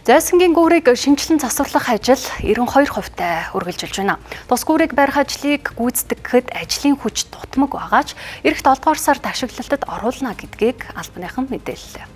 Зайсангийн гүүрийг шинжилэн засварлах ажил 92%-тай үргэлжилж байна. Тус гүүрийг барих ажлыг гүйцэтгэхэд ажлын хүч дутмаг байгаач эх 7 дугаар сард ашиглалтад оруулна гэдгийг албаныхан мэдээллээ.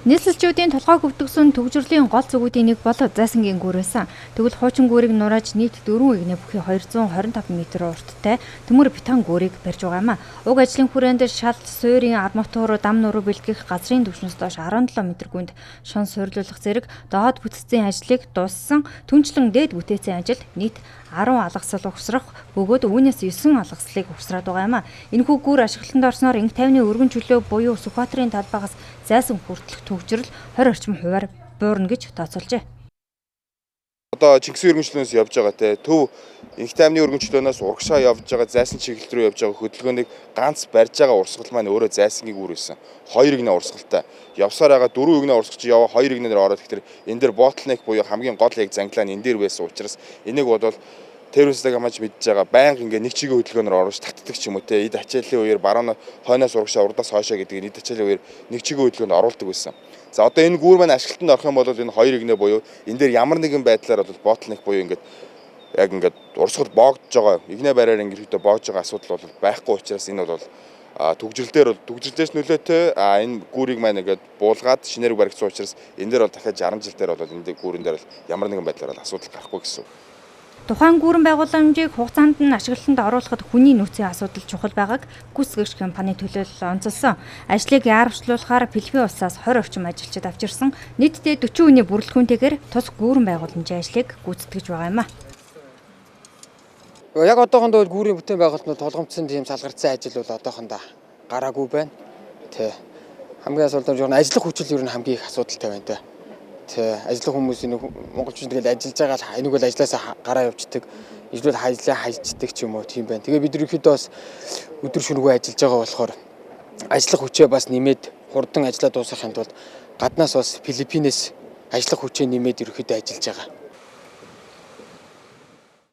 Нийслэлчүүдийн толгой хөвтгсөн төгжрлийн гол зүгүүдийн нэг бол Зайсангийн гүүр байсан. Тэгвэл хуучин гүүрийг нурааж нийт 4 игнэ бүхий 225 м урттай төмөр бетон гүүрийг барьж байгаа юм а. Уг ажлын хүрээнд шал, суурийн арматур, дам нуруу бэлтгэх, газрын түвшнээс доош 17 м-гүнд шон суйрлуулах зэрэг доод бүтцийн ажлыг дууссан, түнчлэн дээд бүтээцийн ажилд нийт 10 алгасал угсрах бөгөөд үүнээс 9 алгаслыг угсраад байгаа юм а. Энэхүү гүүр ашиглалтанд орсноор инх тайвны өргөн чөлөө буюу Сүхбаатарын талбайгаас Зайсан хүртэлх төгжрөл 20 орчим хувиар буурна гэж тооцоолжээ. Одоо Чингисийн өргөнчлөөс явж байгаа те төв инх тайвны өргөнчлөөнөөс урагшаа явж байгаа Зайсан чиглэл рүү явж байгаа хөдөлгөөнийг ганц барьж байгаа урсгал маань өөрөө Зайсангийн гүүр байсан. 2 игнэ урсгалтай. Явсаар байгаа 4 игнэ урсгалч яваа 2 игнээр ороод ихтер энэ дээр ботлнек буюу хамгийн гол яг занглаа нь энэ дээр байсан учраас энийг бодвол террористыг хамааж мэдж байгаа байнга ингээ нэг чигийн хөдөлгөөнөөр оруулж татдаг ч юм уу те эд ачааллын үеэр баруун хойноос урагшаа урдаас хойшоо гэдэг эд ачааллын үеэр нэг чигийн хөдөлгөөнд оруулдаг байсан. За одоо энэ гүүр маань ашиглалтанд орох юм бол энэ 2 игнэ буюу энэ дээр ямар нэгэн байдлаар бол ботлнек буюу ингээд яг ингээд урсгал боогдож байгаа игнэ бариар ингээд боогдож байгаа асуудал бол байхгүй учраас энэ бол төгжрөлдөөс нөлөөтэй энэ гүүрийг маань ингээд буулгаад шинээр баригдсан учраас энэ дээр бол дахиад 60 жил дээр бол энэ гүүрэн дээр бол ямар нэгэн байдлаар асуудал гарахгүй гэсэн. Тухайн гүүрэн байгууламжийг хугацаанд нь ашиглалтанд оруулахад хүний нөөцийн асуудал чухал байгааг гүйцэтгэгч компани төлөөлөл онцолсон. Ажлыг яарвчлуулахаар Филиппин улсаас 20 орчим ажилчид авчирсан. Нийтдээ 40 хүний бүрэлдэхүүнтэйгээр тус гүүрэн байгууламжийн ажлыг гүйцэтгэж байгаа юм а. Яг одоохондоо гүүрийн бүтээн байгуулалтанд толгомцсон тийм салгарцсан ажил бол одоохондоо гараагүй байна. Тэ. Хамгийн асуудал нь ажиллах хүчил ер нь хамгийн их асуудалтай байна тэ. Тэ. Ажиллах хүмүүс энэ монголчууд тэгэл ажиллаж байгаа энийг бол ажилласаа гараа явждаг. Эсвэл хайлаа хайчдаг ч юм уу тийм байна. Тэгээ бид ерөнхийдөө бас өдөр шөнөгүй ажиллаж байгаа болохоор ажиллах хүчээ бас нэмээд хурдан ажиллаа дуусгахын тулд гаднаас бас Филиппинээс ажиллах хүчээ нэмээд ерөнхийдөө ажиллаж байгаа.